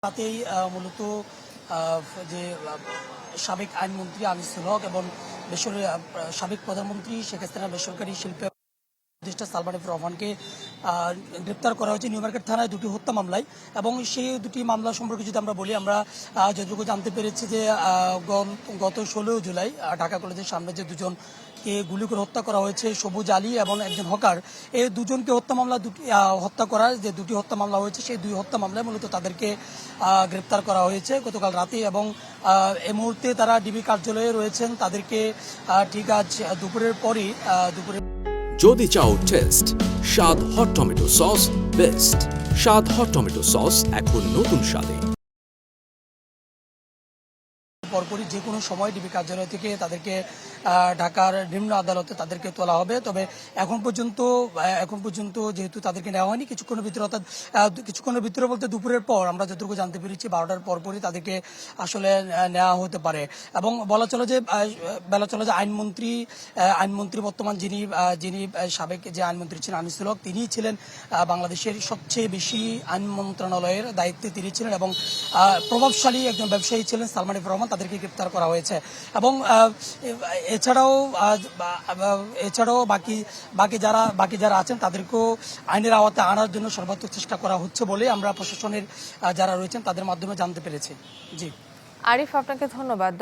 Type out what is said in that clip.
রাতেই মূলত যে সাবেক আইনমন্ত্রী আনিসুল হক এবং সাবেক প্রধানমন্ত্রী শেখ হাসিনার বেসরকারি শিল্পী উপদেষ্টা সালমান এফ রহমানকে গ্রেপ্তার করা হয়েছে নিউ মার্কেট থানায় দুটি হত্যা মামলায়। এবং সেই দুটি মামলা সম্পর্কে যদি আমরা বলি, আমরা যতটুকু জানতে পেরেছি যে গত 16 জুলাই ঢাকা কলেজের সামনে যে দুজনকে গুলি করে হত্যা করা হয়েছে, সবুজ আলী এবং একজন হকার, এই দুজনকে হত্যা করার যে দুটি হত্যা মামলা হয়েছে, সেই দুই হত্যা মামলায় মূলত তাদেরকে গ্রেপ্তার করা হয়েছে গতকাল রাতে। এবং এই মুহূর্তে তারা ডিবি কার্যালয়ে রয়েছেন। তাদেরকে ঠিক আজ দুপুরের পরই যদি চাও টেস্ট স্বাদ হট টমেটো সস বেস্ট। স্বাদ হট টমেটো সস এখন নতুন স্বাদে। পরপরই যে কোনো সময় ডিবি কার্যালয় থেকে তাদেরকে ঢাকার নিম্ন আদালতে তাদেরকে তোলা হবে। তবে এখন পর্যন্ত যেহেতু তাদেরকে নেওয়া হয়নি, কিছুক্ষণের ভিতরে, অর্থাৎ কিছুক্ষণের ভিতরে বলতে দুপুরের পর, আমরা যতটুকু জানতে পেরেছি 12টার পরপরই তাদেরকে আসলে নেওয়া হতে পারে। এবং বলা চলে যে আইনমন্ত্রী বর্তমান যিনি সাবেক যে আইনমন্ত্রী ছিলেন আনিসুল হক, তিনিই ছিলেন বাংলাদেশের সবচেয়ে বেশি আইন মন্ত্রণালয়ের দায়িত্বে তিনি ছিলেন এবং প্রভাবশালী একজন ব্যবসায়ী ছিলেন সালমান এফ রহমান। তাদেরকে গ্রেপ্তার করা হয়েছে। এবং এছাড়াও বাকি যারা আছেন তাদেরকেও আইনের আওতায় আনার জন্য সর্বাত্মক চেষ্টা করা হচ্ছে বলে আমরা প্রশাসনের যারা রয়েছেন তাদের মাধ্যমে জানতে পেরেছি। জি আরিফ, আপনাকে ধন্যবাদ।